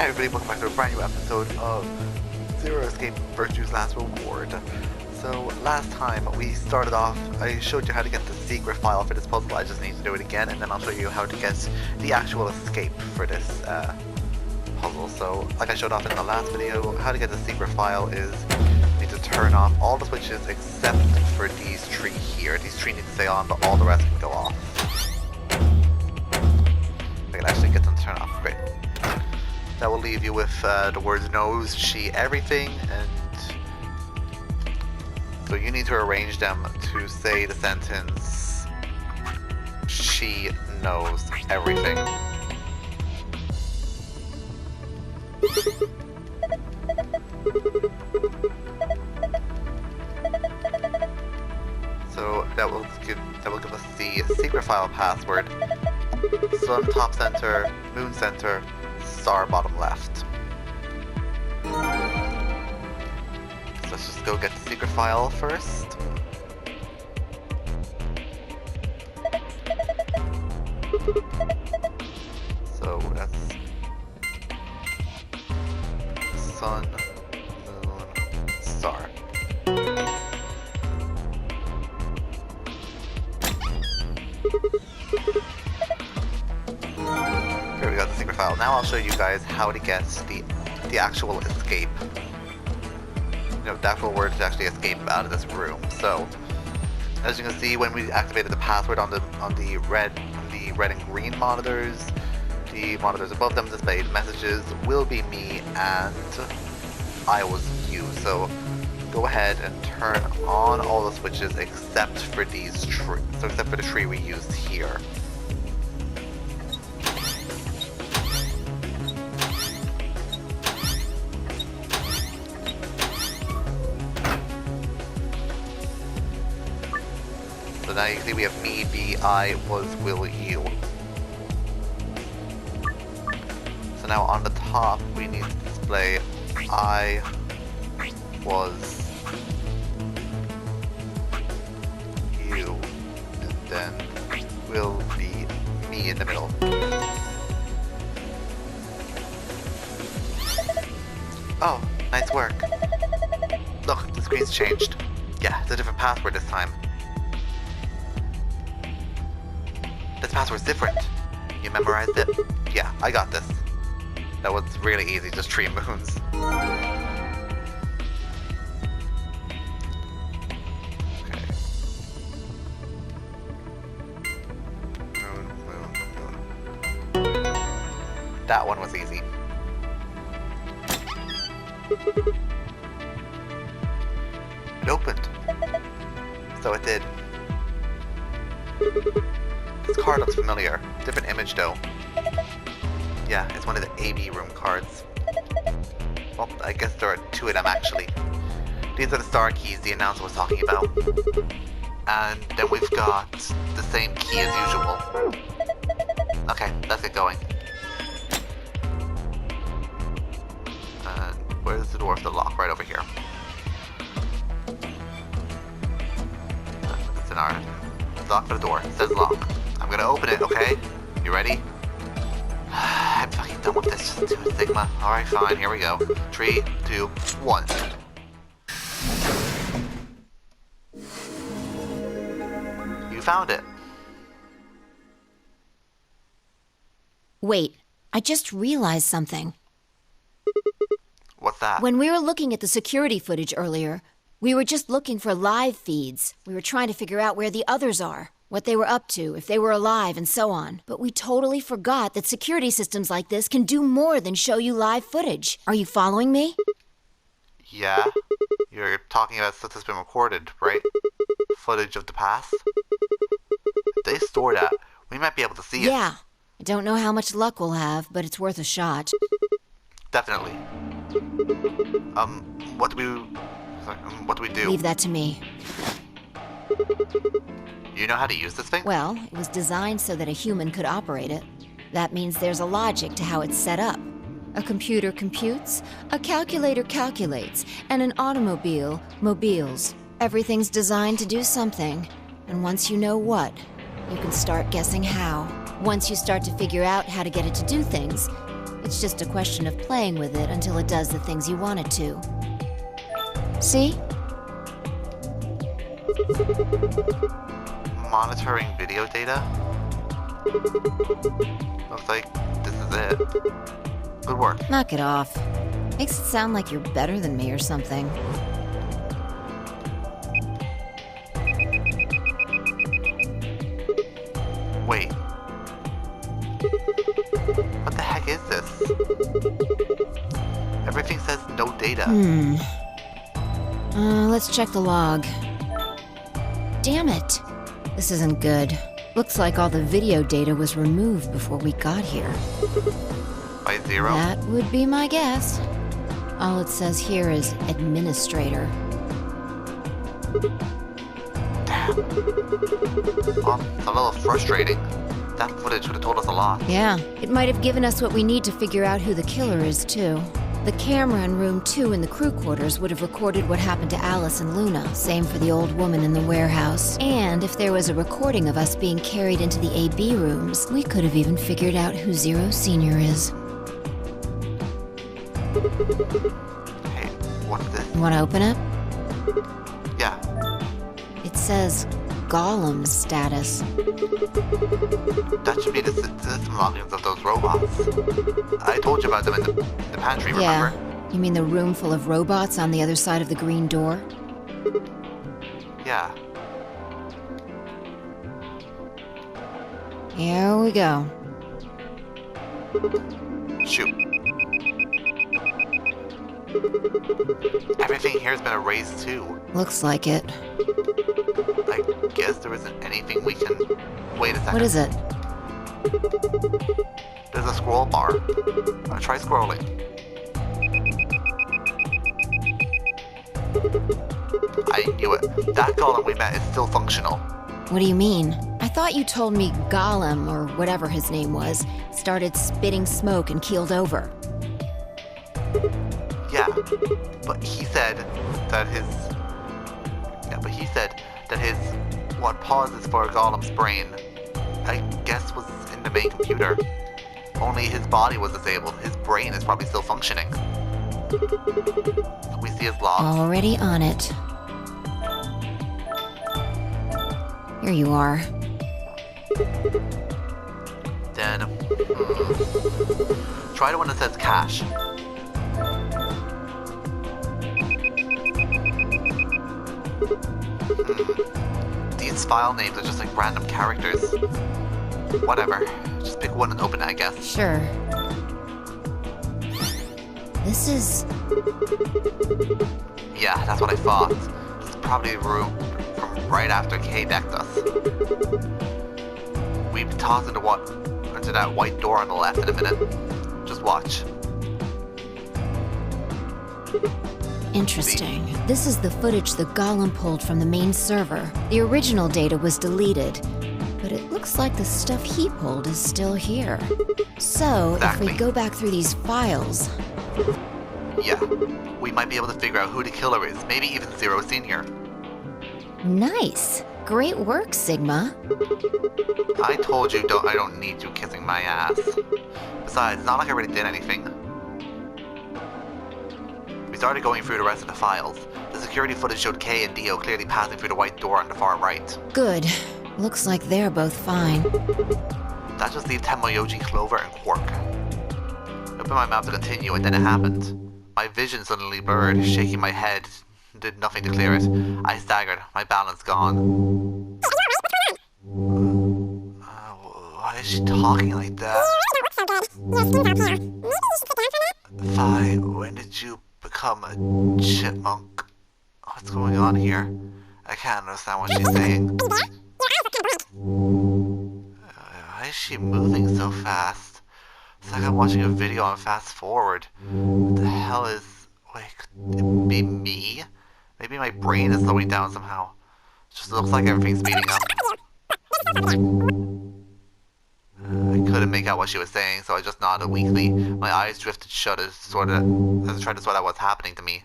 Hi everybody, welcome back to a brand new episode of Zero Escape Virtue's Last Reward. So last time we started off, I showed you how to get the secret file for this puzzle. I just need to do it again, and then I'll show you how to get the actual escape for this puzzle. So like I showed off in the last video, how to get the secret file is you need to turn off all the switches except for these three here. These three need to stay on, but all the rest can go off. I can actually get them to turn off. Great. That will leave you with the words knows, she, everything, and so you need to arrange them to say the sentence she knows everything. So that will give us the secret file password. Sun top center, moon center, star bottom left. So let's just go get the secret file first. So that's sun, moon, star. Here we got the secret file. Now I'll show you guys how to get the actual escape. You know, the actual word to actually escape out of this room. So, as you can see, when we activated the password on the red and green monitors, the monitors above them displayed messages "will be me" and "I was you." So go ahead and turn on all the switches except for these trees. So except for the tree we used here. So now you can see we have me, be, I, was, will, you. So now on the top we need to display I was you, and then will be me in the middle. Oh, nice work. Look, the screen's changed. Yeah, it's a different password this time. This password's different. You memorized it? Yeah, I got this. That was really easy, just 3 moons. Okay. Moon. That one was easy. It opened. So it did. This card looks familiar. Different image though. Yeah, it's one of the AB room cards. Well, I guess there are 2 of them actually. These are the star keys the announcer was talking about. And then we've got the same key as usual. Okay, let's get going. And where's the door for the lock? Right over here. It's in our lock for the door. It says lock. I'm gonna open it, okay? You ready? I'm fucking done with this. Just do it, Sigma. Alright, fine. Here we go. 3, 2, 1. You found it. Wait, I just realized something. What's that? When we were looking at the security footage earlier, we were just looking for live feeds. We were trying to figure out where the others are, what they were up to, if they were alive, and so on. But we totally forgot that security systems like this can do more than show you live footage. Are you following me? Yeah? You're talking about stuff that's been recorded, right? Footage of the past? If they store that, we might be able to see it. Yeah. I don't know how much luck we'll have, but it's worth a shot. Definitely. What do we do? Leave that to me. You know how to use this thing? Well, it was designed so that a human could operate it. That means there's a logic to how it's set up. A computer computes, a calculator calculates, and an automobile mobiles. Everything's designed to do something, and once you know what, you can start guessing how. Once you start to figure out how to get it to do things, It's just a question of playing with it until it does the things you want it to. See? Monitoring video data? Looks like this is it. Good work. Knock it off. Makes it sound like you're better than me or something. Wait. What the heck is this? Everything says no data. Let's check the log. Damn it! This isn't good. Looks like all the video data was removed before we got here. By 0? That would be my guess. All it says here is administrator. Damn. Well, it's a little frustrating. That footage would have told us a lot. Yeah, it might have given us what we need to figure out who the killer is, too. The camera in room 2 in the crew quarters would have recorded what happened to Alice and Luna, same for the old woman in the warehouse. And if there was a recording of us being carried into the AB rooms, we could have even figured out who Zero Senior is. Hey, what's this? You want to open it? Yeah. It says Golem status. That should be the system logins of those robots. I told you about them in the pantry, remember? Yeah. You mean the room full of robots on the other side of the green door? Yeah. Here we go. Shoot. Everything here's been erased too. Looks like it. I guess there isn't anything we can... Wait a second. What is it? There's a scroll bar. Try scrolling. I knew it. That column we met is still functional. What do you mean? I thought you told me Golem, or whatever his name was, started spitting smoke and keeled over. Yeah, but he said that his... what pauses for a golem's brain, I guess was in the main computer. Only his body was disabled. His brain is probably still functioning. We see his logs. Already on it. Here you are. Then... try the one that says cache. These file names are just like random characters. Whatever. Just pick one and open it, I guess. Sure. This is... Yeah, that's what I thought. This is probably the room from right after Kay decked us. We'll be tossed into that white door on the left in a minute. Just watch. Interesting. This is the footage the Golem pulled from the main server. The original data was deleted, but it looks like the stuff he pulled is still here. So, Exactly. if we go back through these files... Yeah, we might be able to figure out who the killer is, maybe even Zero Senior. Nice! Great work, Sigma. I told you I don't need you kissing my ass. Besides, it's not like I really did anything. We started going through the rest of the files. The security footage showed Kay and Dio clearly passing through the white door on the far right. Good. Looks like they're both fine. That just leaves Temoyoji, Clover, and Quark. I opened my mouth to continue, and then it happened. My vision suddenly blurred, shaking my head. Did nothing to clear it. I staggered, my balance gone. Why is she talking like that? Vi, when did you become a chipmunk? What's going on here? I can't understand what she's saying. Why is she moving so fast? It's like I'm watching a video on fast forward. What the hell is... Wait, could it be me? Maybe my brain is slowing down somehow. It just looks like everything's speeding up. I couldn't make out what she was saying, so I just nodded weakly. My eyes drifted shut as I tried to sort out what's happening to me.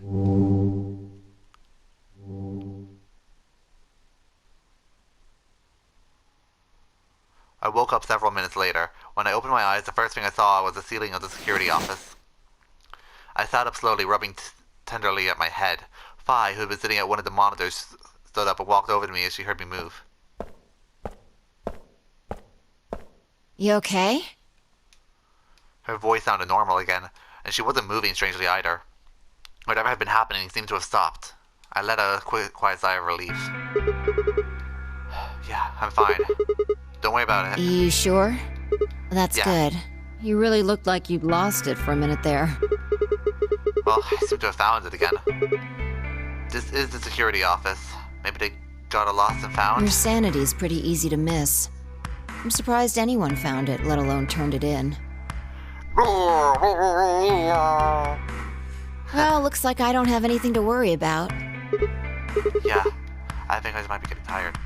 I woke up several minutes later. When I opened my eyes, the first thing I saw was the ceiling of the security office. I sat up slowly, rubbing tenderly at my head. Fi, who had been sitting at one of the monitors, stood up and walked over to me as she heard me move. You okay? Her voice sounded normal again, and she wasn't moving strangely either. Whatever had been happening seemed to have stopped. I let out a quiet sigh of relief. Yeah, I'm fine. Don't worry about it. You sure? That's Yeah. good. You really looked like you'd lost it for a minute there. Well, I seem to have found it again. This is the security office. Maybe they got it lost and found? Your sanity's pretty easy to miss. I'm surprised anyone found it, let alone turned it in. Well, looks like I don't have anything to worry about. Yeah, I think I just might be getting tired.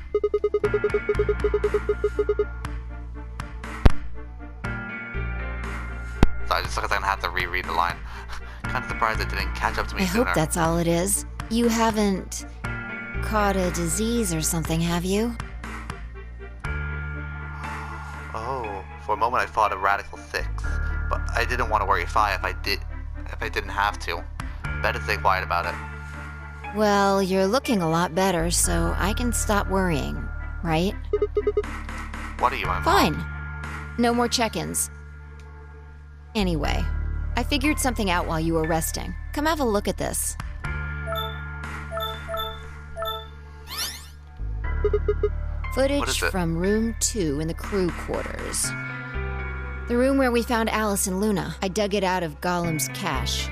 So I just took a second, had to reread the line. Kind of surprised it didn't catch up to me I sooner. hope that's all it is. You haven't caught a disease or something, have you? Oh, for a moment I thought a radical 6, but I didn't want to worry Fi if I didn't have to. Better stay quiet about it. Well, you're looking a lot better, so I can stop worrying, right? What are you on? Fine. No more check-ins. Anyway, I figured something out while you were resting. Come have a look at this. What is Footage it? from room 2 in the crew quarters. The room where we found Alice and Luna. I dug it out of Gollum's cache.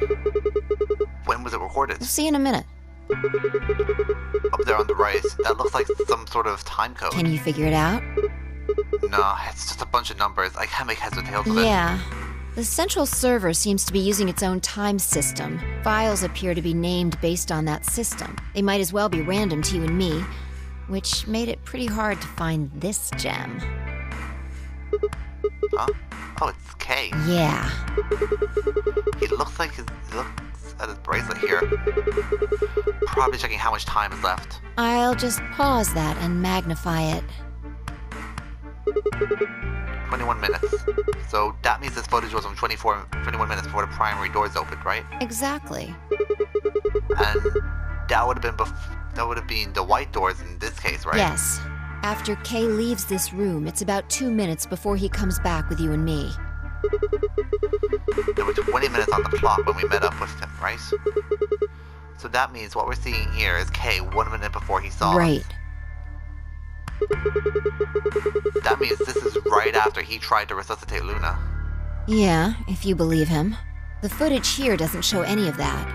When was it recorded? We'll see in a minute. Up there on the right. That looks like some sort of time code. Can you figure it out? No, it's just a bunch of numbers. I can't make heads or tails of it. Yeah. The central server seems to be using its own time system. Files appear to be named based on that system. They might as well be random to you and me, which made it pretty hard to find this gem. Huh? Oh, it's K. Yeah. He looks at his bracelet here. Probably checking how much time is left. I'll just pause that and magnify it. 21 minutes. So that means this footage was from 21 minutes before the primary doors opened, right? Exactly. And that would have been the white doors in this case, right? Yes. After Kay leaves this room, it's about 2 minutes before he comes back with you and me. There were 20 minutes on the clock when we met up with him, right? So that means what we're seeing here is Kay 1 minute before he saw us. Right. That means this is right after he tried to resuscitate Luna. Yeah, if you believe him. The footage here doesn't show any of that.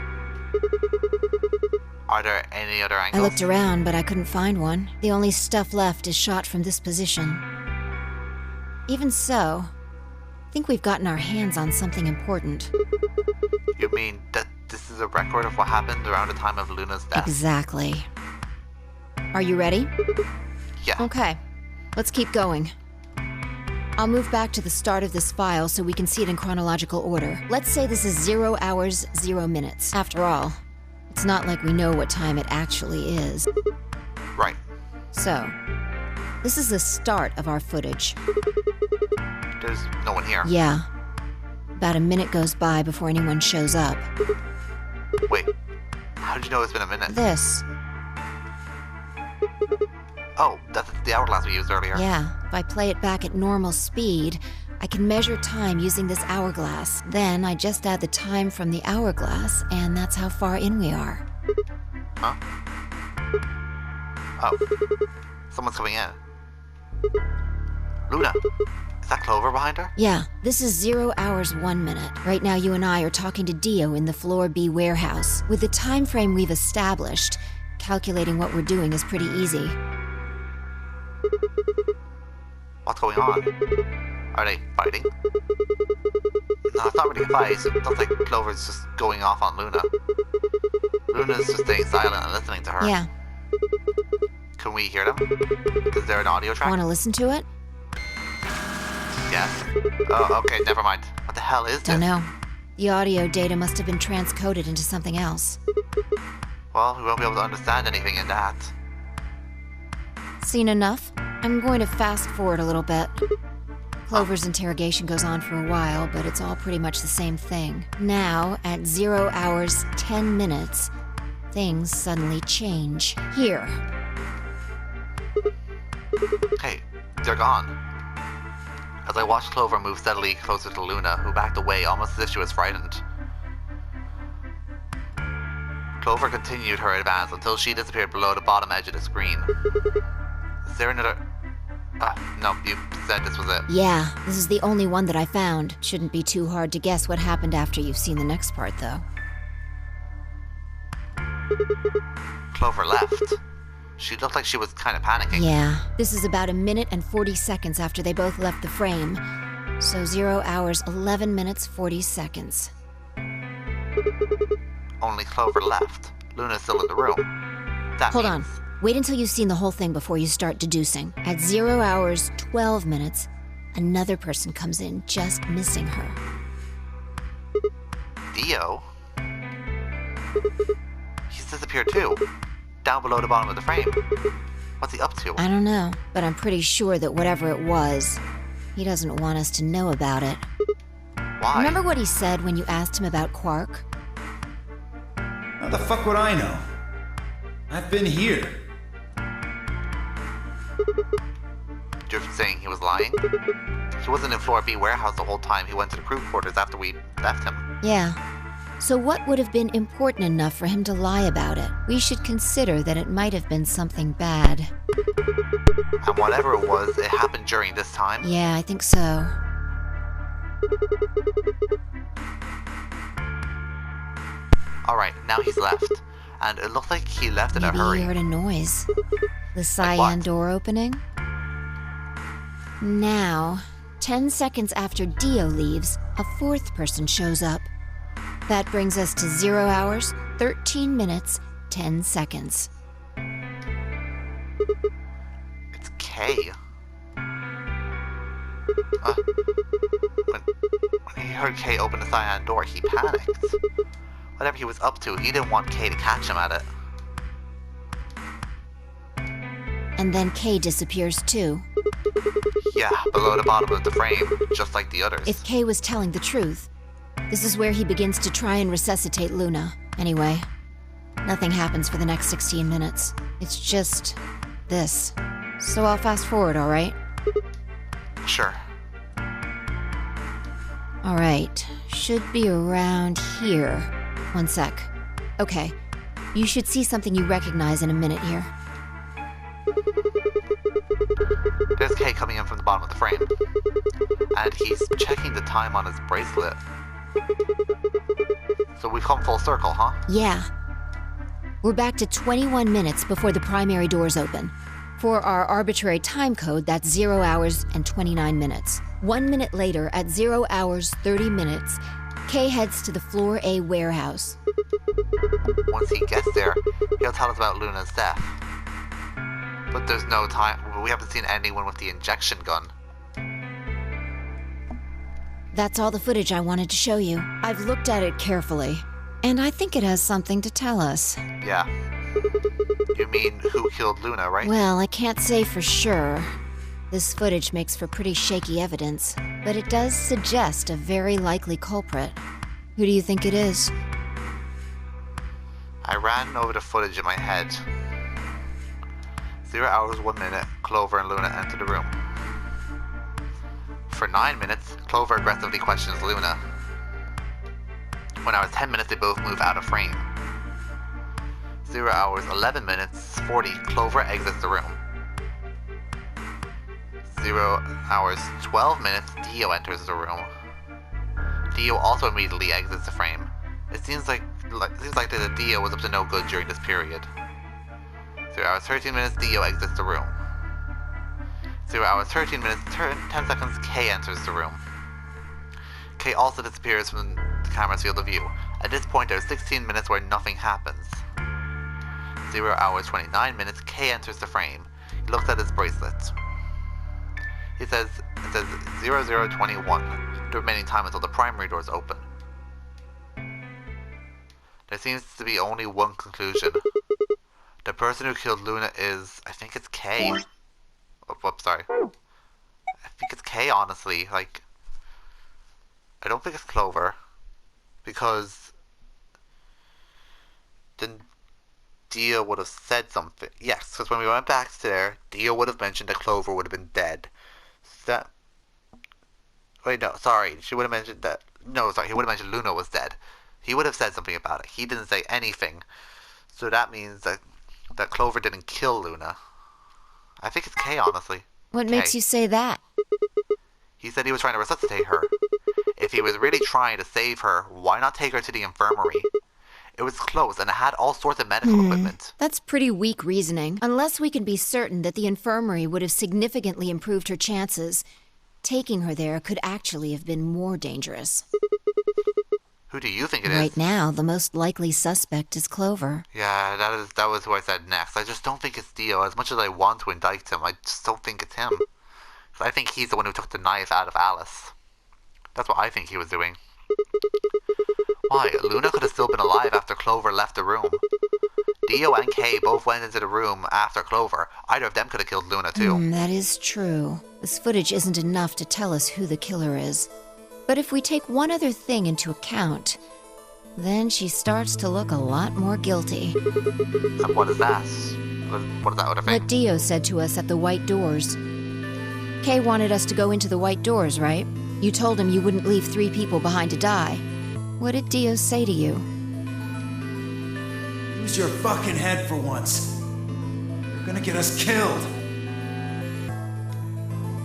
Are there any other I angles? looked around, but I couldn't find one. The only stuff left is shot from this position. Even so, I think we've gotten our hands on something important. You mean that this is a record of what happened around the time of Luna's death? Exactly. Are you ready? Yeah. Okay, let's keep going. I'll move back to the start of this file so we can see it in chronological order. Let's say this is 0 hours, 0 minutes. After all, it's not like we know what time it actually is. Right. So, this is the start of our footage. There's no one here. Yeah. About a minute goes by before anyone shows up. Wait. How did you know it's been a minute? This. Oh, that's the hourglass we used earlier. Yeah, if I play it back at normal speed, I can measure time using this hourglass. Then I just add the time from the hourglass, and that's how far in we are. Huh? Oh. Someone's coming in. Luna. Is that Clover behind her? Yeah, this is 0 hours, 1 minute. Right now you and I are talking to Dio in the Floor B warehouse. With the time frame we've established, calculating what we're doing is pretty easy. What's going on? Are they fighting? No, it's not really a fight. It sounds like Clover's just going off on Luna. Luna's just staying silent and listening to her. Yeah. Can we hear them? Is there an audio track? Want to listen to it? Yes. Oh, okay, never mind. What the hell is this? Don't know. The audio data must have been transcoded into something else. Well, we won't be able to understand anything in that. Seen enough? I'm going to fast forward a little bit. Clover's interrogation goes on for a while, but it's all pretty much the same thing. Now, at 0 hours 10 minutes, things suddenly change. Here. Hey, they're gone. As I watched Clover move steadily closer to Luna, who backed away almost as if she was frightened. Clover continued her advance until she disappeared below the bottom edge of the screen. Is there another... no, you said this was it. Yeah, this is the only one that I found. Shouldn't be too hard to guess what happened after you've seen the next part, though. Clover left. She looked like she was kind of panicking. Yeah, this is about 1 minute and 40 seconds after they both left the frame. So 0 hours 11 minutes 40 seconds. Only Clover left. Luna's still in the room. Hold on. Wait until you've seen the whole thing before you start deducing. At 0 hours 12 minutes, another person comes in, just missing her. Dio? He's disappeared too. Down below the bottom of the frame. What's he up to? I don't know, but I'm pretty sure that whatever it was, he doesn't want us to know about it. Why? Remember what he said when you asked him about Quark? How the fuck would I know? I've been here. You're saying he was lying? He wasn't in Floor B warehouse the whole time. He went to the crew quarters after we left him. Yeah. So what would have been important enough for him to lie about it? We should consider that it might have been something bad. And whatever it was, it happened during this time? Yeah, I think so. Alright, now he's left. And it looks like he left in a hurry. Maybe he heard a noise. The cyan door opening? Now, 10 seconds after Dio leaves, a fourth person shows up. That brings us to 0 hours, 13 minutes, 10 seconds. It's Kay. When he heard Kay open the cyan door, he panicked. Whatever he was up to, he didn't want Kay to catch him at it. And then Kay disappears too. Yeah, below the bottom of the frame, just like the others. If Kay was telling the truth, this is where he begins to try and resuscitate Luna. Anyway, nothing happens for the next 16 minutes. It's just this. So I'll fast forward, alright? Sure. Alright, should be around here. 1 sec. Okay, you should see something you recognize in a minute here. There's Kay coming in from the bottom of the frame. And he's checking the time on his bracelet. So we've come full circle, huh? Yeah. We're back to 21 minutes before the primary doors open. For our arbitrary time code, that's 0 hours and 29 minutes. 1 minute later, at 0 hours 30 minutes, Kay heads to the Floor A warehouse. Once he gets there, he'll tell us about Luna's death. But there's no time. We haven't seen anyone with the injection gun. That's all the footage I wanted to show you. I've looked at it carefully, and I think it has something to tell us. Yeah. You mean who killed Luna, right? Well, I can't say for sure. This footage makes for pretty shaky evidence, but it does suggest a very likely culprit. Who do you think it is? I ran over the footage in my head. 0 hours 1 minute, Clover and Luna enter the room. For 9 minutes, Clover aggressively questions Luna. 1 hour 10 minutes, they both move out of frame. 0 hours 11 minutes 40, Clover exits the room. 0 hours 12 minutes, Dio enters the room. Dio also immediately exits the frame. It seems like the Dio was up to no good during this period. 0 hours 13 minutes, Dio exits the room. 0 hours 13 minutes, 10 seconds, Kay enters the room. Kay also disappears from the camera's field of view. At this point, there's 16 minutes where nothing happens. 0 hours 29 minutes, Kay enters the frame. He looks at his bracelet. It says 0021, the remaining time until the primary doors open. There seems to be only one conclusion. The person who killed Luna is, I think it's Kay. Oh, whoops, sorry. I think it's Kay, honestly. Like, I don't think it's Clover. Because then Dio would have said something. Yes, because when we went back to there, Dio would have mentioned that Clover would have been dead. That. Wait, no, sorry. She would have mentioned that. No, sorry. He would have mentioned Luna was dead. He would have said something about it. He didn't say anything. So that means that Clover didn't kill Luna. I think it's Kay, honestly. What makes you say that? He said he was trying to resuscitate her. If he was really trying to save her, why not take her to the infirmary? It was close and it had all sorts of medical equipment. That's pretty weak reasoning. Unless we can be certain that the infirmary would have significantly improved her chances, taking her there could actually have been more dangerous. Who do you think it is? Right now, the most likely suspect is Clover. Yeah, that was who I said next. I just don't think it's Dio. As much as I want to indict him, I just don't think it's him. I think he's the one who took the knife out of Alice. That's what I think he was doing. Why? Luna could have still been alive after Clover left the room. Dio and Kay both went into the room after Clover. Either of them could have killed Luna too. That is true. This footage isn't enough to tell us who the killer is. But if we take one other thing into account, then she starts to look a lot more guilty. And what is that? What is that other thing? What Dio said to us at the White Doors. Kay wanted us to go into the White Doors, right? You told him you wouldn't leave 3 people behind to die. What did Dio say to you? Use your fucking head for once. You're gonna get us killed.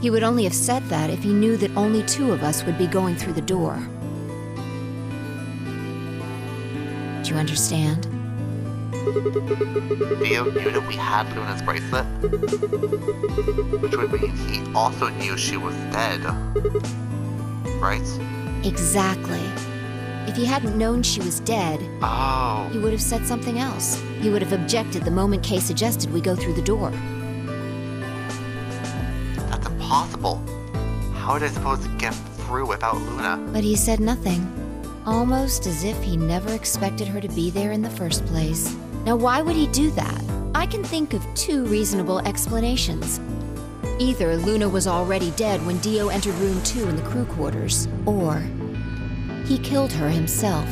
He would only have said that if he knew that only 2 of us would be going through the door. Do you understand? Dio knew that we had Luna's bracelet, which would mean he also knew she was dead, right? Exactly. If he hadn't known she was dead, he would have said something else. He would have objected the moment Kay suggested we go through the door. That's impossible. How are they supposed to get through without Luna? But he said nothing. Almost as if he never expected her to be there in the first place. Now why would he do that? I can think of 2 reasonable explanations. Either Luna was already dead when Dio entered room 2 in the crew quarters, or he killed her himself.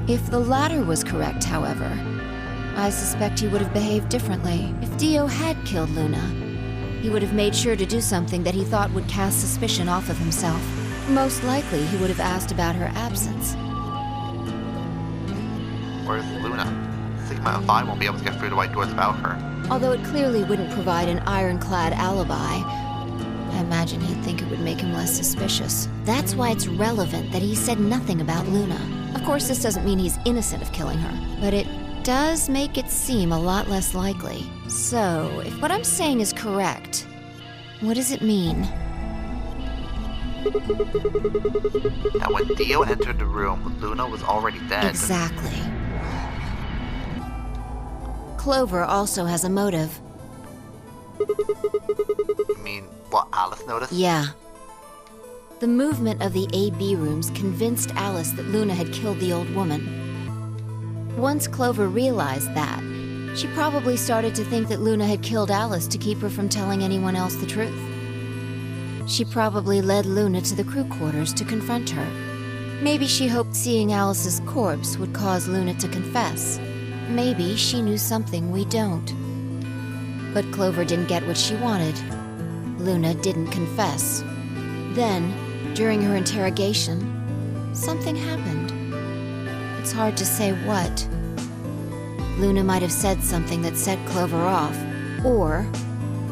If the latter was correct, however, I suspect he would have behaved differently. If Dio had killed Luna, he would have made sure to do something that he thought would cast suspicion off of himself. Most likely, he would have asked about her absence. Where's Luna? Sigma and Phi won't be able to get through the White Doors without her. Although it clearly wouldn't provide an ironclad alibi, I imagine he'd think it would make him less suspicious. That's why it's relevant that he said nothing about Luna. Of course, this doesn't mean he's innocent of killing her, but it does make it seem a lot less likely. So, if what I'm saying is correct, what does it mean? Now, when Dio entered the room, Luna was already dead. Exactly. Clover also has a motive. You mean what Alice noticed? Yeah. The movement of the A-B rooms convinced Alice that Luna had killed the old woman. Once Clover realized that, she probably started to think that Luna had killed Alice to keep her from telling anyone else the truth. She probably led Luna to the crew quarters to confront her. Maybe she hoped seeing Alice's corpse would cause Luna to confess. Maybe she knew something we don't. But Clover didn't get what she wanted. Luna didn't confess. Then, during her interrogation, something happened. It's hard to say what. Luna might have said something that set Clover off, or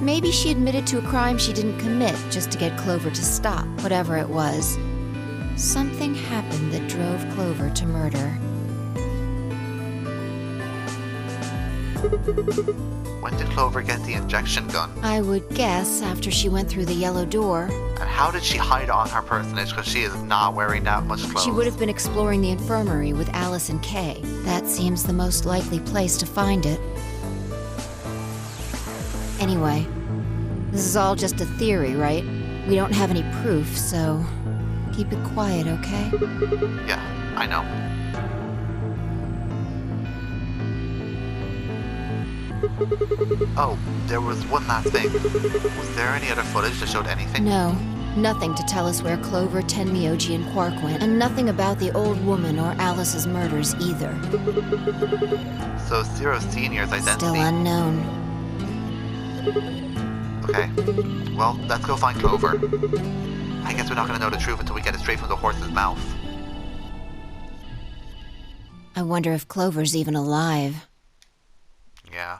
maybe she admitted to a crime she didn't commit just to get Clover to stop. Whatever it was, something happened that drove Clover to murder. When did Clover get the injection gun? I would guess after she went through the yellow door. And how did she hide it on her personage, because she is not wearing that much clothes? She would have been exploring the infirmary with Alice and Kay. That seems the most likely place to find it. Anyway, this is all just a theory, right? We don't have any proof, so keep it quiet, okay? Yeah, I know. Oh, there was one last thing. Was there any other footage that showed anything? No, nothing to tell us where Clover, Tenmyoji, and Quark went, and nothing about the old woman or Alice's murders either. So Zero Senior's identity... Still unknown. Okay, well, let's go find Clover. I guess we're not gonna know the truth until we get it straight from the horse's mouth. I wonder if Clover's even alive. Yeah.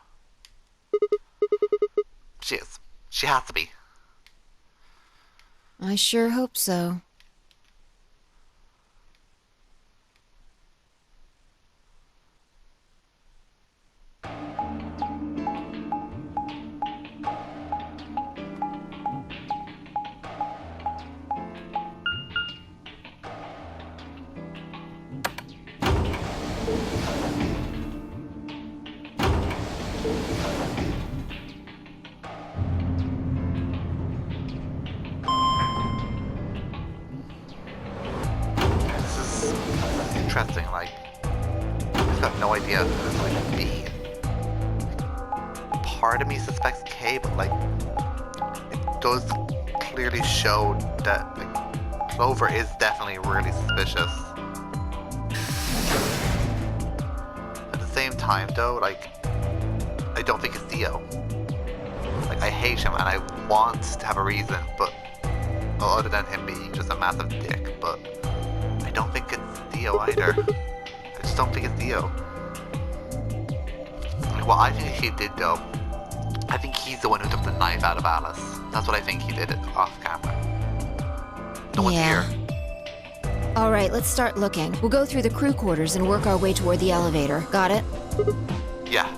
She is. She has to be. I sure hope so. Interesting, like, I've got no idea who this might be. Part of me suspects Kay, but like, it does clearly show that like, Clover is definitely really suspicious. At the same time though, like, I don't think it's Theo. Like, I hate him and I want to have a reason, but other than him being just a massive dick, but I don't think it's Theo either. I just don't think it's Theo. Like, what I think he did though, I think he's the one who took the knife out of Alice. That's what I think he did it off camera. No one's here. Alright, let's start looking. We'll go through the crew quarters and work our way toward the elevator. Got it? Yeah.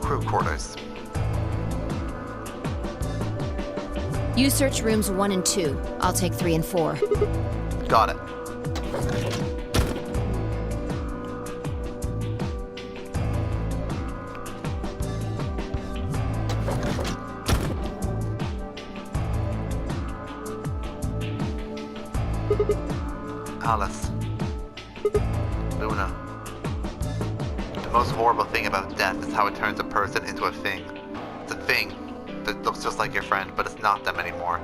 Crew quarters. You search rooms 1 and 2. I'll take 3 and 4. Got it. Alice. Luna. The most horrible thing about death is how it turns a person into a thing. It's a thing that looks just like your friend, but it's not them anymore.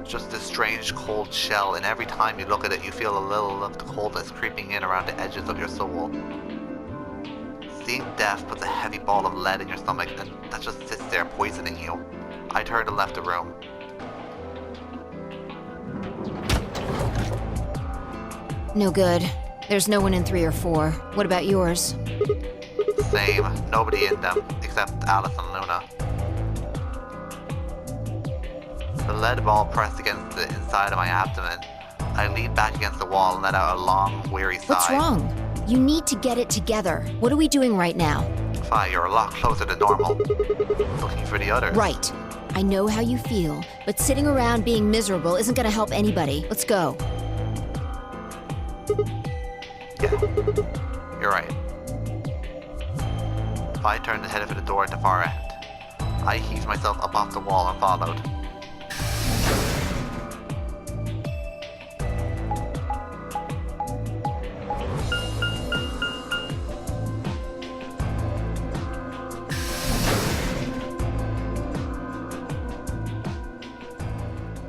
It's just this strange cold shell, and every time you look at it you feel a little of the coldness creeping in around the edges of your soul. Seeing death puts a heavy ball of lead in your stomach, and that just sits there poisoning you. I turned and left the room. No good. There's no one in 3 or 4. What about yours? Same. Nobody in them, except Alice and Luna. The lead ball pressed against the inside of my abdomen. I leaned back against the wall and let out a long, weary sigh. What's wrong? You need to get it together. What are we doing right now? Fi, you're a lot closer to normal. Looking for the others. Right. I know how you feel, but sitting around being miserable isn't gonna help anybody. Let's go. Yeah, you're right. Fi turned and headed for the door at the far end. I heaved myself up off the wall and followed.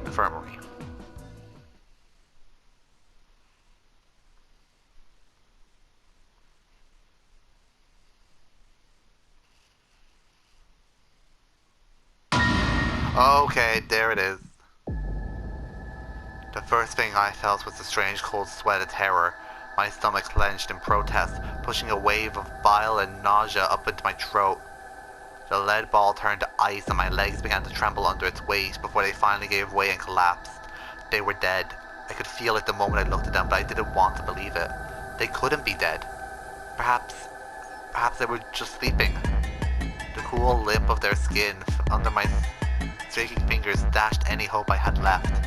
Infirmary. Okay, there it is. The first thing I felt was the strange cold sweat of terror. My stomach clenched in protest, pushing a wave of bile and nausea up into my throat. The lead ball turned to ice and my legs began to tremble under its weight before they finally gave way and collapsed. They were dead. I could feel it the moment I looked at them, but I didn't want to believe it. They couldn't be dead. Perhaps they were just sleeping. The cool limp of their skin under my shaking fingers dashed any hope I had left.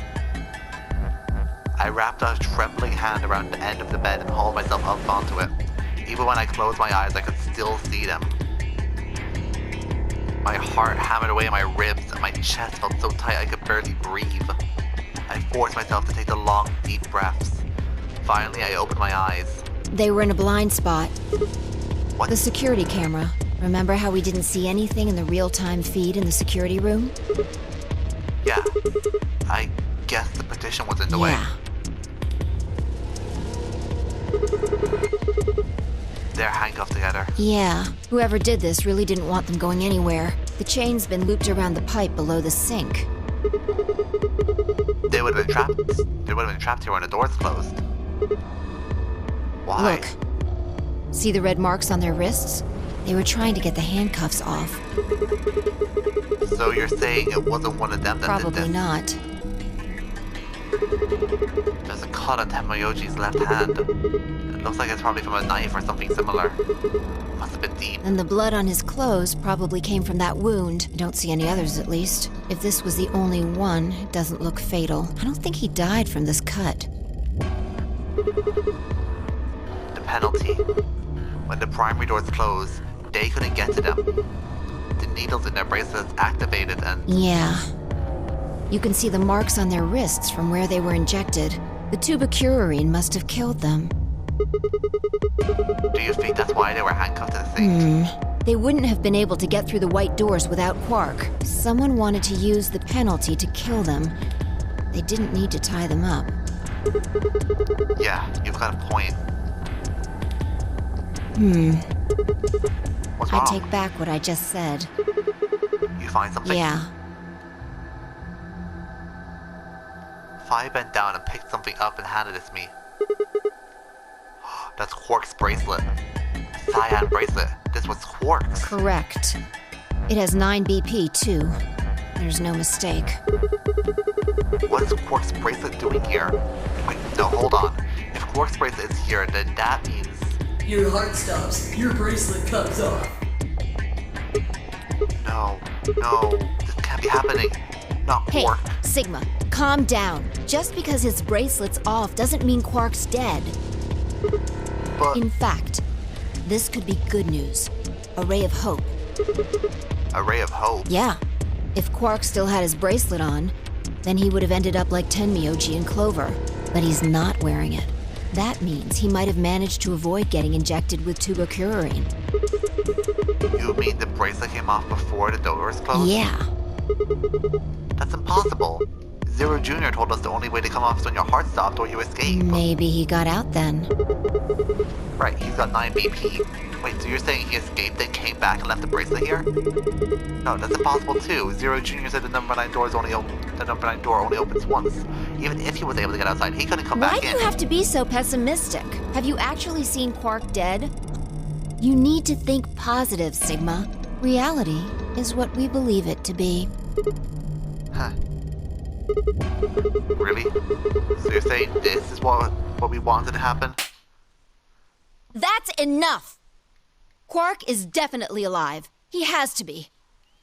I wrapped a trembling hand around the end of the bed and hauled myself up onto it. Even when I closed my eyes, I could still see them. My heart hammered away at my ribs and my chest felt so tight I could barely breathe. I forced myself to take the long, deep breaths. Finally, I opened my eyes. They were in a blind spot. What? The security camera. Remember how we didn't see anything in the real-time feed in the security room? Yeah. I guess the petition was in the way. Yeah. They're handcuffed together. Yeah. Whoever did this really didn't want them going anywhere. The chain's been looped around the pipe below the sink. They would have been trapped. They would have been trapped here when the door's closed. Why? Look. See the red marks on their wrists? They were trying to get the handcuffs off. So you're saying it wasn't one of them that did Probably this? not. There's a cut on Tenmayoji's left hand. It looks like it's probably from a knife or something similar. Must have been deep. And the blood on his clothes probably came from that wound. I don't see any others, at least. If this was the only one, it doesn't look fatal. I don't think he died from this cut. The penalty. When the primary doors closed, they couldn't get to them. The needles in their bracelets activated and... Yeah. You can see the marks on their wrists from where they were injected. The tubocurarine must have killed them. Do you think that's why they were handcuffed to the sink? They wouldn't have been able to get through the white doors without Quark. Someone wanted to use the penalty to kill them. They didn't need to tie them up. Yeah, you've got a point. What's I wrong? take back what I just said. You find something? Yeah. Fi bent down and picked something up and handed it to me. That's Quark's bracelet. Cyan bracelet. This was Quark's. Correct. It has 9 BP, too. There's no mistake. What is Quark's bracelet doing here? Wait, no, hold on. If Quark's bracelet is here, then that means... Your heart stops. Your bracelet comes off. No, this can't be happening. Not Hey, Quark. Sigma, calm down. Just because his bracelet's off doesn't mean Quark's dead. But In fact, this could be good news. A ray of hope. a ray of hope. Yeah. If Quark still had his bracelet on, then he would have ended up like Tenmyoji and Clover. But he's not wearing it. That means he might have managed to avoid getting injected with tubocurarine. You mean the bracelet came off before the doors closed? Yeah. That's impossible. Zero Jr. told us the only way to come off is when your heart stopped or you escape. Maybe he got out then. Right, he's got 9 BP. Wait, so you're saying he escaped then came back and left the bracelet here? No, that's impossible too. Zero Jr. said the number 9 door only opens once. Even if he was able to get outside, he couldn't come Why back do in. you have to be so pessimistic? Have you actually seen Quark dead? You need to think positive, Sigma. Reality is what we believe it to be. Huh. Really? So you're saying this is what we wanted to happen? That's enough! Quark is definitely alive. He has to be.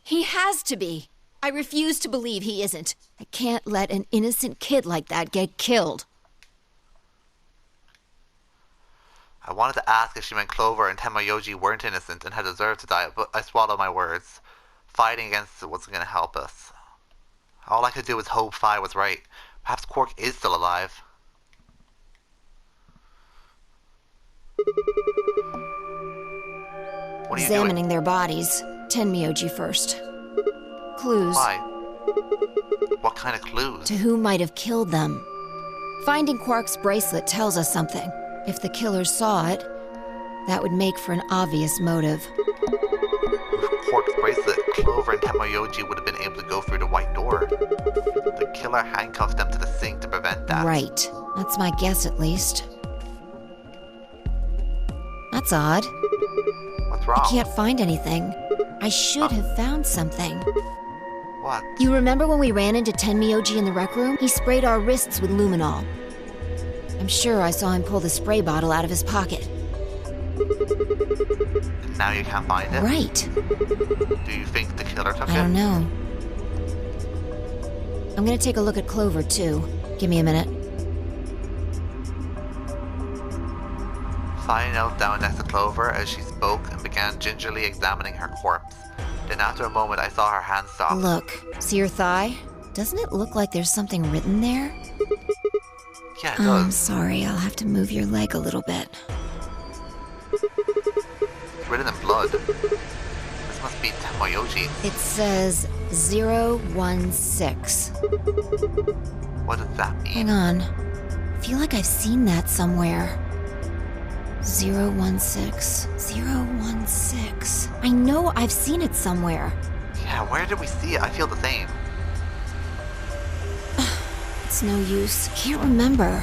He has to be. I refuse to believe he isn't. I can't let an innocent kid like that get killed. I wanted to ask if she meant Clover and Tenmayoji weren't innocent and had deserved to die, but I swallowed my words. Fighting against it wasn't going to help us. All I could do was hope Fi was right. Perhaps Quark is still alive. What are you Examining their bodies. Tenmyoji first. Clues. Why? What kind of clues? To who might have killed them. Finding Quark's bracelet tells us something. If the killers saw it, that would make for an obvious motive. With Quark's bracelet, Clover and Tenmayoji would have been able to go through the white door. The killer handcuffed them to the sink to prevent that. Right. That's my guess, at least. That's odd. What's wrong? I can't find anything. I should have found something. What? You remember when we ran into Tenmyoji in the rec room? He sprayed our wrists with luminol. I'm sure I saw him pull the spray bottle out of his pocket. And now you can't find it? Right. Do you think the killer took it? I don't know. I'm gonna take a look at Clover, too. Give me a minute. Fi knelt down next to Clover as she spoke and began gingerly examining her corpse. Then after a moment, I saw her hand stop. Look, see your thigh? Doesn't it look like there's something written there? Yeah, it I'm does. sorry, I'll have to move your leg a little bit. It's written in blood. This must be Tomoyoji. It says 016. What does that mean? Hang on. I feel like I've seen that somewhere. 016. 016. I know I've seen it somewhere. Yeah, where did we see it? I feel the same. It's no use. Can't remember.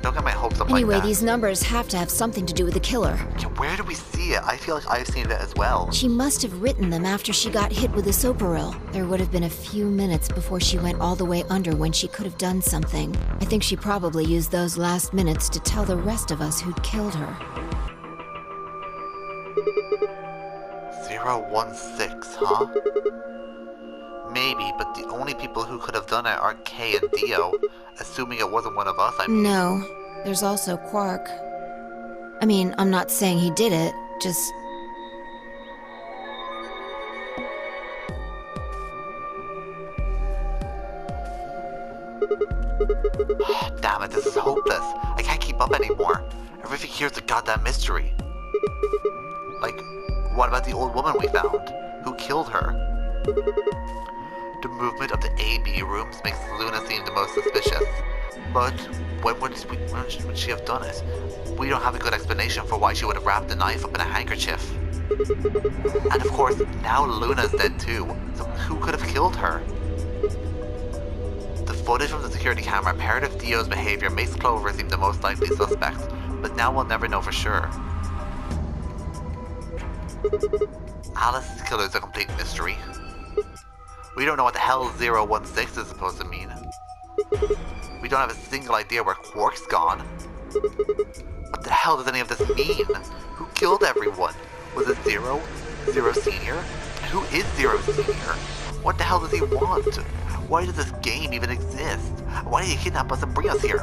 Don't get my hopes up Anyway, like that. these numbers have to have something to do with the killer. Yeah, where did we see it? I feel like I've seen it as well. She must have written them after she got hit with the soparil. There would have been a few minutes before she went all the way under when she could have done something. I think she probably used those last minutes to tell the rest of us who'd killed her. 016, huh? Maybe, but the only people who could have done it are Kay and Dio. Assuming it wasn't one of us, I mean. No, there's also Quark. I mean, I'm not saying he did it, just... Damn it, this is hopeless. I can't keep up anymore. Everything here's a goddamn mystery. Like, what about the old woman we found? Who killed her? The movement of the A-B rooms makes Luna seem the most suspicious. But when would she have done it? We don't have a good explanation for why she would have wrapped the knife up in a handkerchief. And of course, now Luna's dead too, so who could have killed her? The footage from the security camera parroted Dio's behavior makes Clover seem the most likely suspect, but now we'll never know for sure. Alice's killer is a complete mystery. We don't know what the hell 016 is supposed to mean. We don't have a single idea where Quark's gone. What the hell does any of this mean? Who killed everyone? Was it Zero? Zero Senior? And who is Zero Senior? What the hell does he want? Why does this game even exist? Why did he kidnap us and bring us here?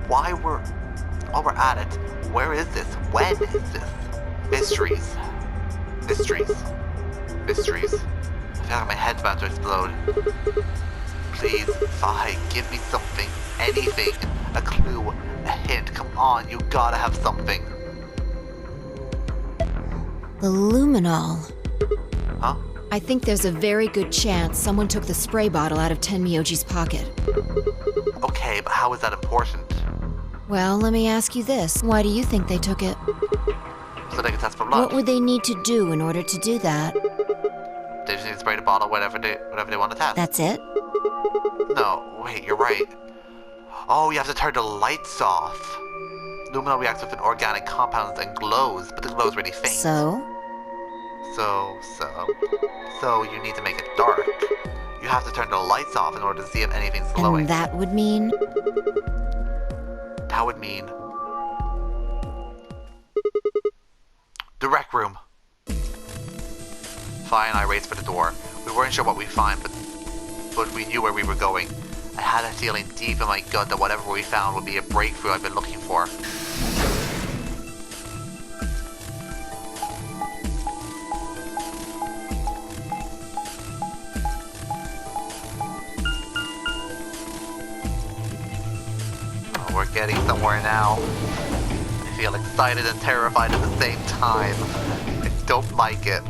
While we're at it, where is this? When is this? Mysteries. Mysteries. Mysteries. I feel like my head's about to explode. Please, Fi, give me something. Anything. A clue. A hint. Come on, you gotta have something. The Luminol. Huh? I think there's a very good chance someone took the spray bottle out of Tenmyoji's pocket. Okay, but how is that important? Well, let me ask you this. Why do you think they took it? So they can test for blood. What would they need to do in order to do that? They just need to spray the bottle whatever they want to test. That's it? No, wait, you're right. Oh, you have to turn the lights off. Luminol reacts with organic compounds and glows, but the glow's really faint. So you need to make it dark. You have to turn the lights off in order to see if anything's glowing. And that would mean? That would mean... the rec room. Fi and I raced for the door. We weren't sure what we'd find, but we knew where we were going. I had a feeling deep in my gut that whatever we found would be a breakthrough I've been looking for. Oh, we're getting somewhere now. I feel excited and terrified at the same time. I don't like it,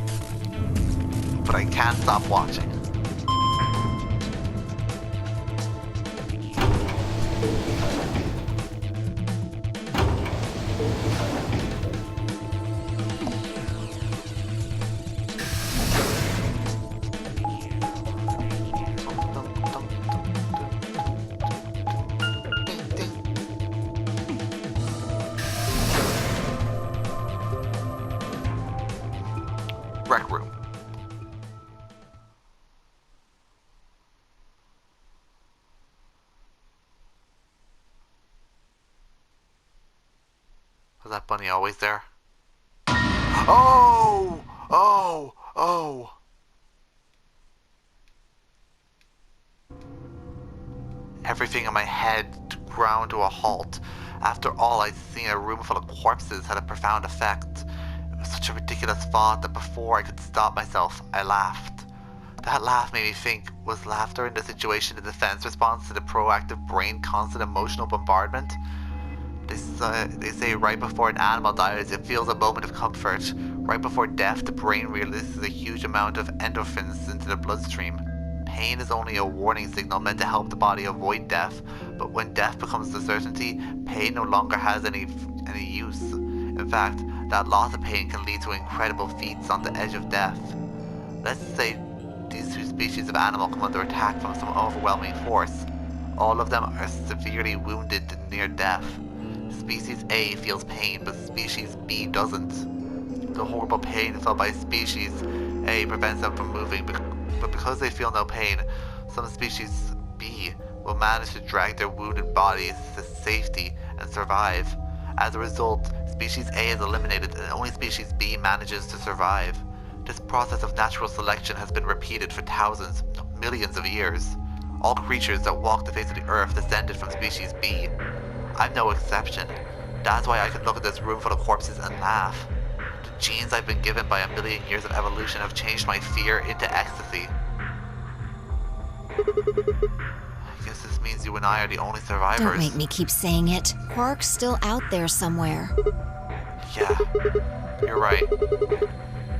but I can't stop watching. Rec room. Was that bunny always there? Oh! Oh! Oh! Everything in my head ground to a halt. After all, I'd seen a room full of corpses had a profound effect. It was such a ridiculous ridiculous thought that before I could stop myself, I laughed. That laugh made me think, was laughter in this situation a defense response to the proactive brain constant emotional bombardment? They say right before an animal dies, it feels a moment of comfort. Right before death, the brain releases a huge amount of endorphins into the bloodstream. Pain is only a warning signal meant to help the body avoid death, but when death becomes the certainty, pain no longer has any use. In fact, that loss of pain can lead to incredible feats on the edge of death. Let's say these two species of animal come under attack from some overwhelming force. All of them are severely wounded to near death. Species A feels pain, but species B doesn't. The horrible pain felt by species A prevents them from moving, but because they feel no pain, some species B will manage to drag their wounded bodies to safety and survive. As a result, species A is eliminated and only species B manages to survive. This process of natural selection has been repeated for thousands, millions of years. All creatures that walk the face of the earth descended from species B. I'm no exception. That's why I can look at this room full of corpses and laugh. The genes I've been given by a million years of evolution have changed my fear into ecstasy. I guess this means you and I are the only survivors. Don't make me keep saying it. Quark's still out there somewhere. Yeah, you're right.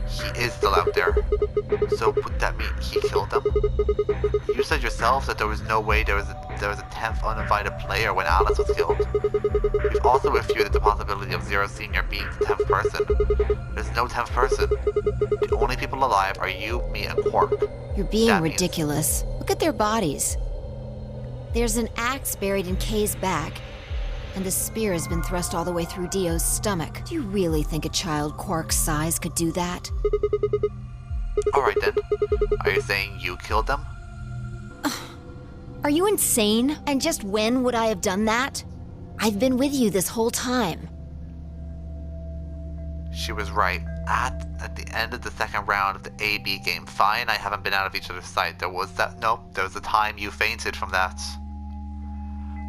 He is still out there. So would that mean he killed them? You said yourself that there was no way there was a 10th uninvited player when Alice was killed. You've also refuted the possibility of Zero Senior being the 10th person. There's no 10th person. The only people alive are you, me, and Quark. You're being ridiculous. Look at their bodies. There's an axe buried in Kay's back, and a spear has been thrust all the way through Dio's stomach. Do you really think a child Quark's size could do that? Alright then. Are you saying you killed them? Are you insane? And just when would I have done that? I've been with you this whole time. She was right. At the end of the second round of the AB game, fine, I haven't been out of each other's sight. There was a time you fainted from that.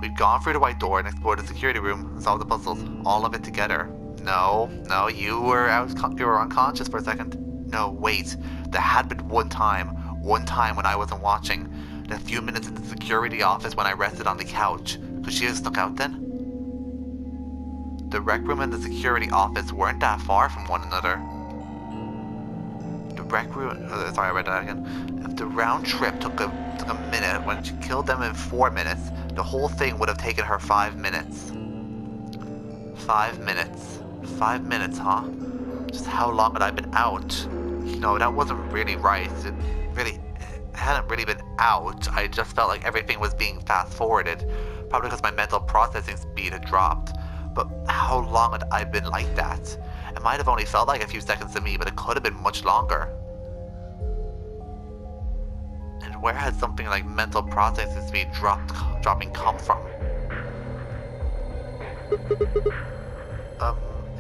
We'd gone through the white door and explored the security room and solved the puzzles, all of it together. No, you were unconscious for a second. No, wait, there had been one time when I wasn't watching. And a few minutes in the security office when I rested on the couch. Could she have snuck out then? The rec room and the security office weren't that far from one another. The rec room... sorry, I read that again. If the round trip took a minute, when she killed them in 4 minutes, the whole thing would have taken her 5 minutes. 5 minutes. 5 minutes, huh? Just how long had I been out? That wasn't really right. It hadn't really been out. I just felt like everything was being fast-forwarded. Probably because my mental processing speed had dropped. But how long had I been like that? It might have only felt like a few seconds to me, but it could have been much longer. And where had something like mental processing speed dropping come from?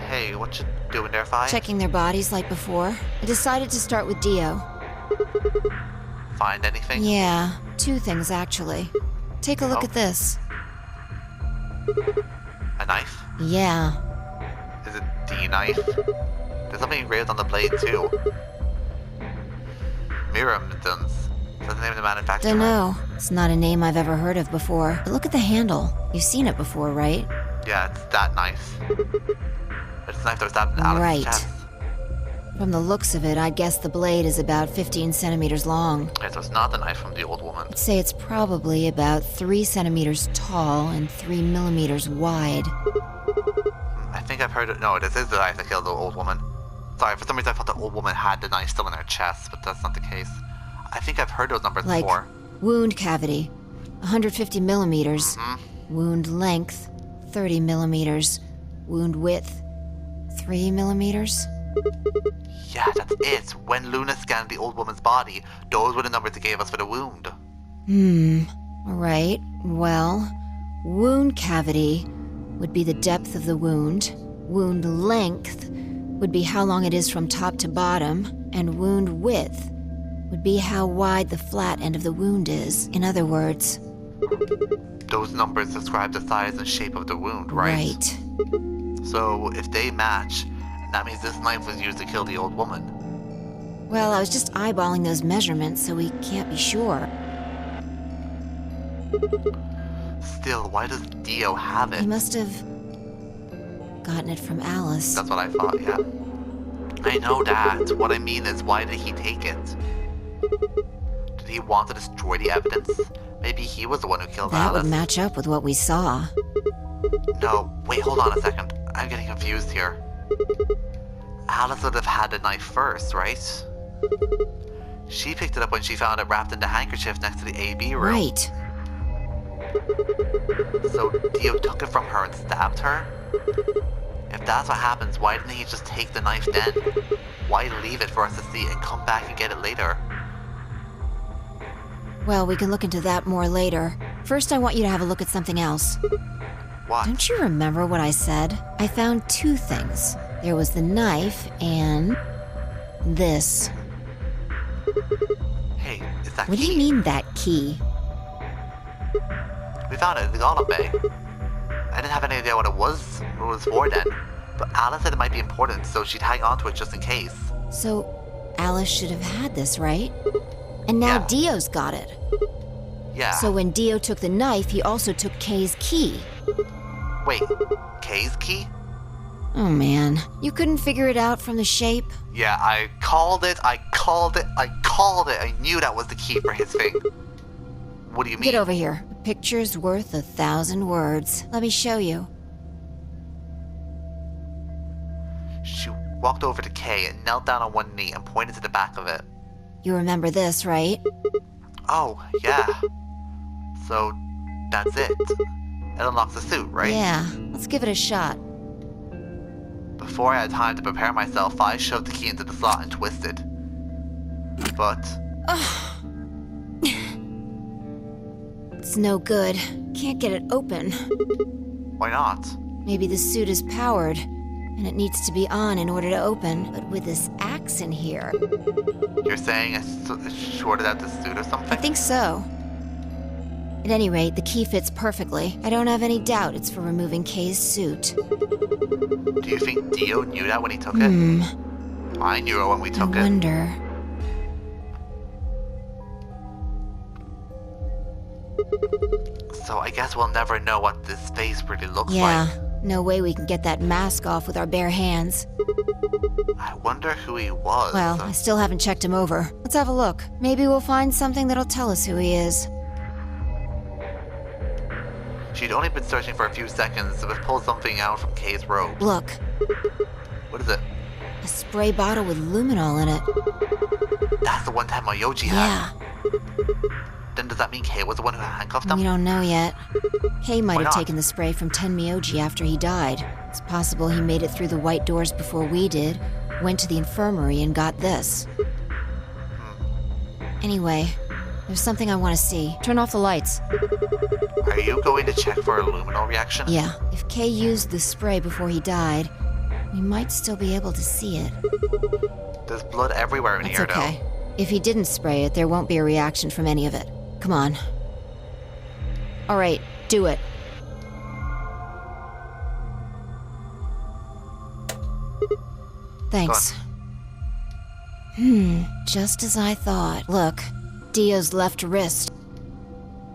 Hey, what you doing there, Fi? Checking their bodies like before. I decided to start with Dio. Find anything? Yeah, 2 things actually. Take a look at this. A knife? Yeah. Is it the knife? There's something engraved on the blade too. Miramidons. Is that the name of the manufacturer? Dunno. It's not a name I've ever heard of before. But look at the handle. You've seen it before, right? Yeah, it's that knife. It's a knife that was stabbed in Alice's chest. From the looks of it, I'd guess the blade is about 15 centimeters long. Okay, so it's not the knife from the old woman. I'd say it's probably about 3 centimeters tall and 3 millimeters wide. I think I've heard it. No, this is the knife that killed the old woman. Sorry, for some reason I thought the old woman had the knife still in her chest, but that's not the case. I think I've heard those numbers before. Wound cavity, 150 millimeters. Wound length, 30 millimeters. Wound width, 3 millimeters. Yeah, that's it. When Luna scanned the old woman's body, those were the numbers they gave us for the wound. Right. Well, wound cavity would be the depth of the wound. Wound length would be how long it is from top to bottom. And wound width would be how wide the flat end of the wound is. In other words... Those numbers describe the size and shape of the wound, right? Right. So, if they match, That means this knife was used to kill the old woman. Well, I was just eyeballing those measurements, so we can't be sure. Still, why does Dio have it? He must have gotten it from Alice. That's what I thought, yeah. I know that. What I mean is, why did he take it? Did he want to destroy the evidence? Maybe he was the one who killed That Alice. would match up with what we saw. No, wait, hold on a second. I'm getting confused here. Alice would have had the knife first, right? She picked it up when she found it wrapped in the handkerchief next to the AB room. Right. So Dio took it from her and stabbed her? If that's what happens, why didn't he just take the knife then? Why leave it for us to see and come back and get it later? Well, we can look into that more later. First, I want you to have a look at something else. What? Don't you remember what I said? I found two things. There was the knife and this. Hey, is that What do key? you mean, that key? We found it in the Golem Bay. I didn't have any idea what it was for then, but Alice said it might be important, so she'd hang on to it just in case. So, Alice should have had this, right? And now Yeah. Dio's got it. Yeah. So when Dio took the knife, he also took Kay's key. Wait, Kay's key? Oh man, you couldn't figure it out from the shape? Yeah, I called it. I knew that was the key for his thing. What do you mean? Get over here. A picture's worth 1,000 words. Let me show you. She walked over to Kay and knelt down on one knee and pointed to the back of it. You remember this, right? Oh, yeah. So, that's it. It unlocks the suit, right? Yeah, let's give it a shot. Before I had time to prepare myself, I shoved the key into the slot and twisted. But It's no good. Can't get it open. why not? Maybe the suit is powered, and it needs to be on in order to open. But with this axe in here... You're saying I shorted out the suit or I something? think so. At any rate, the key fits perfectly. I don't have any doubt it's for removing Kay's suit. Do you think Dio knew that when he took it? I knew it when we took I it. wonder... So I guess we'll never know what this space really looks Yeah, like. no way we can get that mask off with our bare hands. I wonder who he was. Well, I still haven't checked him over. Let's have a look. Maybe we'll find something that'll tell us who he is. She'd only been searching for a few seconds, so we pulled something out from Kay's robe. Look, What is it? a spray bottle with luminol in it. That's the one Tamayoji had. Yeah, Then does that mean Kay was the one who handcuffed him? we don't know yet. Kay might Why have not? taken the spray from Tenmyoji after he died. It's possible he made it through the white doors before we did, went to the infirmary and got this. Anyway, there's something I want to see. Turn off the lights. Are you going to check for a luminol reaction? Yeah, if Kay used the spray before he died, we might still be able to see it. There's blood everywhere in That's here, okay. If he didn't spray it, there won't be a reaction from any of it. Come on. All right, do it. Thanks. Just as I thought. Look, Dio's left wrist.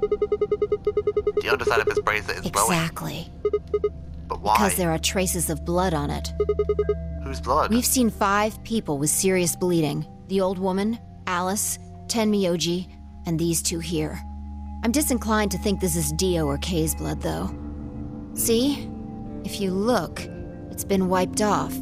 The underside of his bracelet is glowing. Exactly. But why? Because there are traces of blood on it. Whose blood? We've seen 5 people with serious bleeding. The old woman, Alice, Tenmyoji, and these 2 here. I'm disinclined to think this is Dio or Kay's blood, though. See? If you look, it's been wiped off.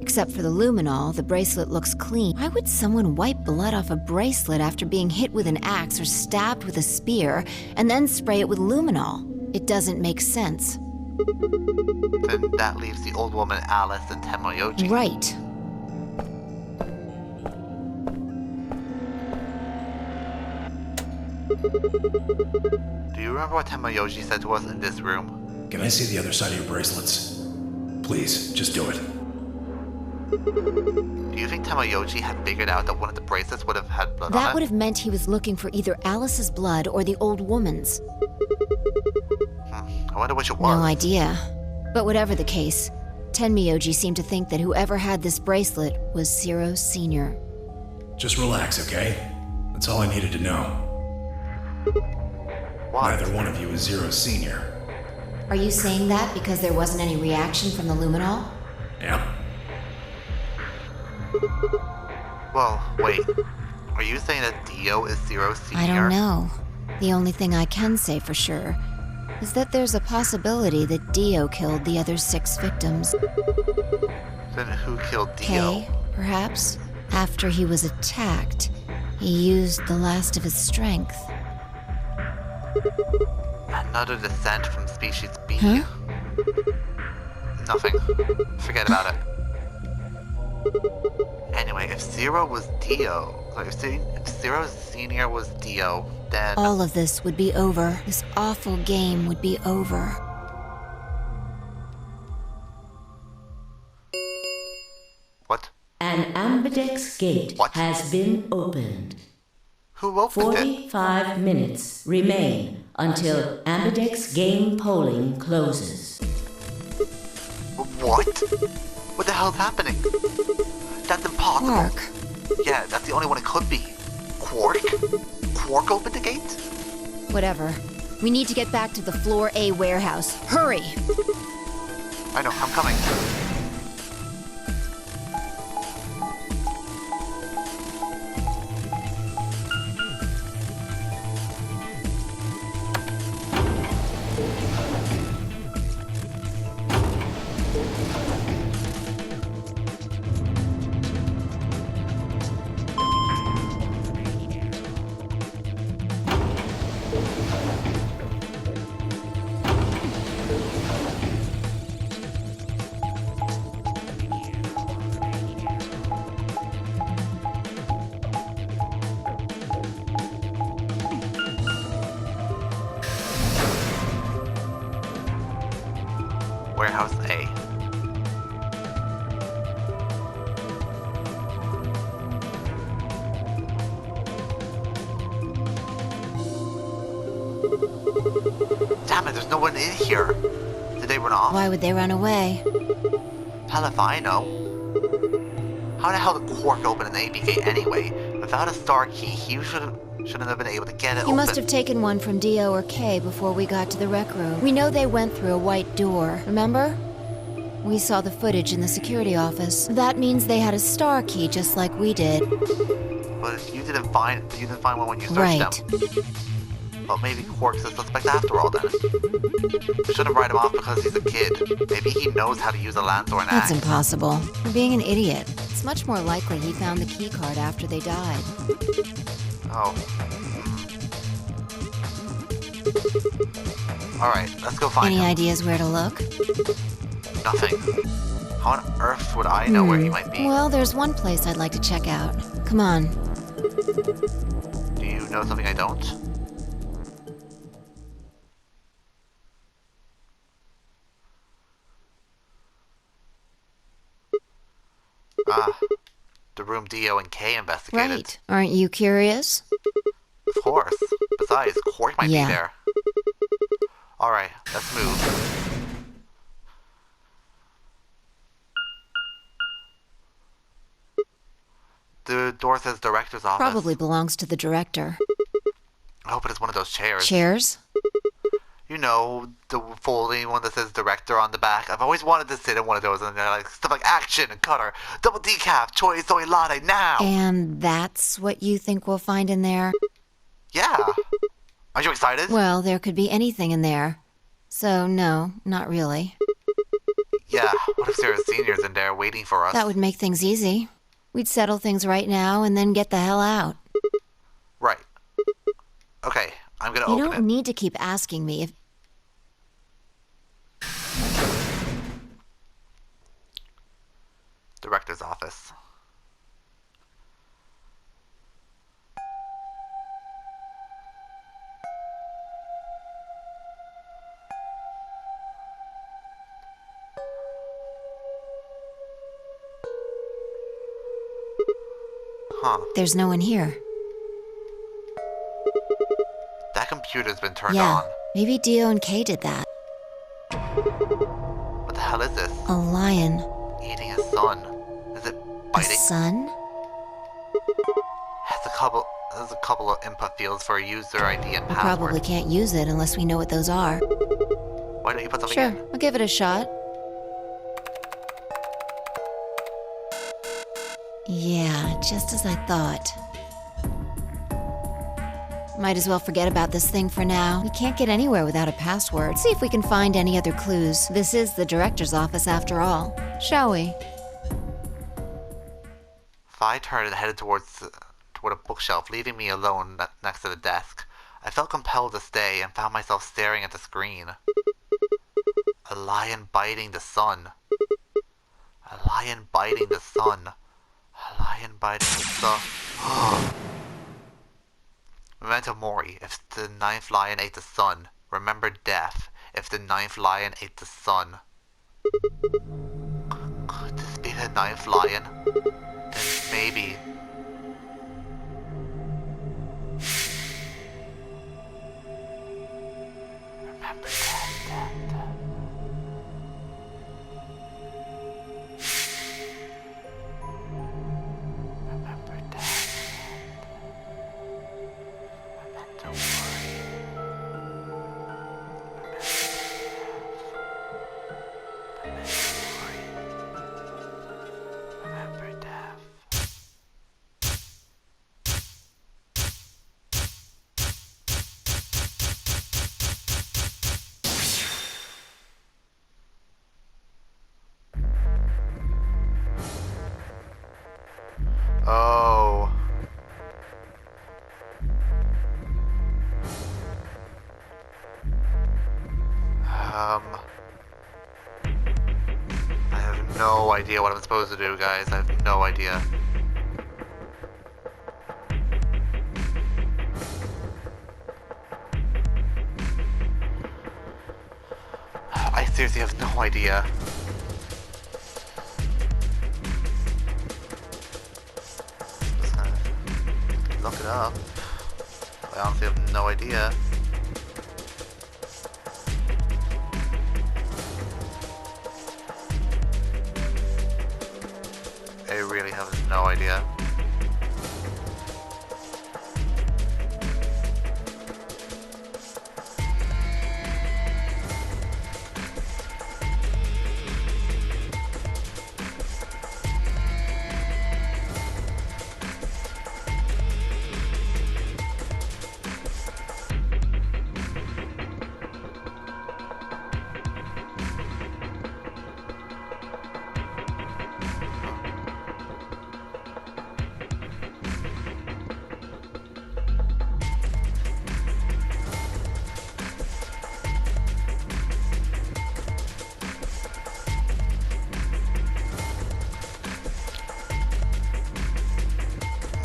Except for the luminol, the bracelet looks clean. Why would someone wipe blood off a bracelet after being hit with an axe or stabbed with a spear, and then spray it with luminol? It doesn't make sense. Then that leaves the old woman, Alice, and Tamayoji. Right. Do you remember what Tamayoji said to us in this room? Can I see the other side of your bracelets? Please, just do it. Do you think Tamayoji had figured out that one of the bracelets would have had blood on That it? would have meant he was looking for either Alice's blood or the old woman's. I wonder which it was. No idea. But whatever the case, Tenmyoji seemed to think that whoever had this bracelet was Zero Sr. Just relax, okay? That's all I needed to know. What? Neither one of you is Zero Senior. Are you saying that because there wasn't any reaction from the Luminol? Yep. Well, wait. Are you saying that Dio is Zero Senior? I don't know. The only thing I can say for sure is that there's a possibility that Dio killed the other 6 victims. Then who killed Dio? Kay, perhaps? After he was attacked, he used the last of his strength. Another descent from species B. Huh? Nothing. Forget about it. Anyway, if Zero was Dio, if Zero Senior was Dio, then... All of this would be over. This awful game would be over. What? An ambidex gate What? has been opened. Who opened it? 45 minutes remain until ambidex game polling closes. What? What the hell's happening? That's impossible. Quark. Yeah, that's the only one it could be. Quark? Quark opened the gate? Whatever. We need to get back to the Floor A warehouse. Hurry! I know, I'm coming. Warehouse A. Damn it, there's no one in here. Did they run off? Why would they run away? Hell if I know. How the hell did Quark open an AB gate anyway? Without a star key, he shouldn't have been able to get it You open. must have taken one from Dio or Kay before we got to the rec room. We know they went through a white door, remember? We saw the footage in the security office. That means they had a star key just like we did. But you didn't find one when you searched Right. them. Well, maybe Quark's a suspect after all then. Shouldn't write him off because he's a kid. Maybe he knows how to use a lance or an That's axe. impossible. You're being an idiot. It's much more likely he found the key card after they died. Oh. Alright, let's go find Any him. ideas where to look? Nothing. How on earth would I know where he might be? Well, there's one place I'd like to check out. Come on. Do you know something I don't? Ah, the room Dio and Kay investigated. Right. Aren't you curious? Of course. Besides, Quark might Yeah. be there. Alright, let's move. The door says director's office. Probably belongs to the director. I hope it is one of those chairs. Chairs? You know, the folding one that says director on the back. I've always wanted to sit in one of those, and they're like stuff like action and cutter, double decaf, choy soy latte now. And that's what you think we'll find in there? Yeah. Are you excited? Well, there could be anything in there. So, no, not really. Yeah. What if Sarah Senior's in there waiting for us? That would make things easy. We'd settle things right now and then get the hell out. Right. Okay, I'm gonna You open don't it. need to keep asking me if... Director's office. Huh. There's no one here. That computer's been turned Yeah, on. maybe Dio and Kay did that. What the hell is this? A lion. Eating a sun. Is it A biting? sun? There's a couple of input fields for a user ID and We password. probably can't use it unless we know what those are. Why don't you put something Sure, in? I'll give it a shot. Yeah, just as I thought. Might as well forget about this thing for now. We can't get anywhere without a password. See if we can find any other clues. This is the director's office after all. Shall we? Vi turned and headed toward a bookshelf, leaving me alone next to the desk. I felt compelled to stay and found myself staring at the screen. A lion biting the sun. A lion biting the sun. A lion biting the sun. Memento Mori. If the ninth lion ate the sun, remember death. If the ninth lion ate the sun. Could this be the ninth lion? Then maybe. Remember death. Remember death. Memento Mori. Remember death. Oh. I have no idea what I'm supposed to do, guys. I have no idea. I seriously have no idea. Just gonna look it up. I honestly have no idea. I really have no idea.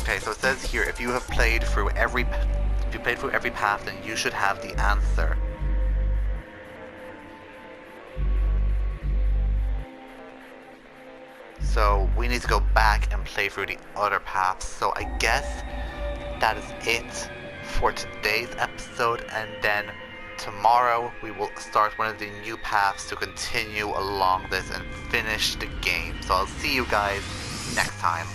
Okay, so it says here, if you played through every path, then you should have the answer. So we need to go back and play through the other paths. So I guess that is it for today's episode, and then tomorrow we will start one of the new paths to continue along this and finish the game. So I'll see you guys next time.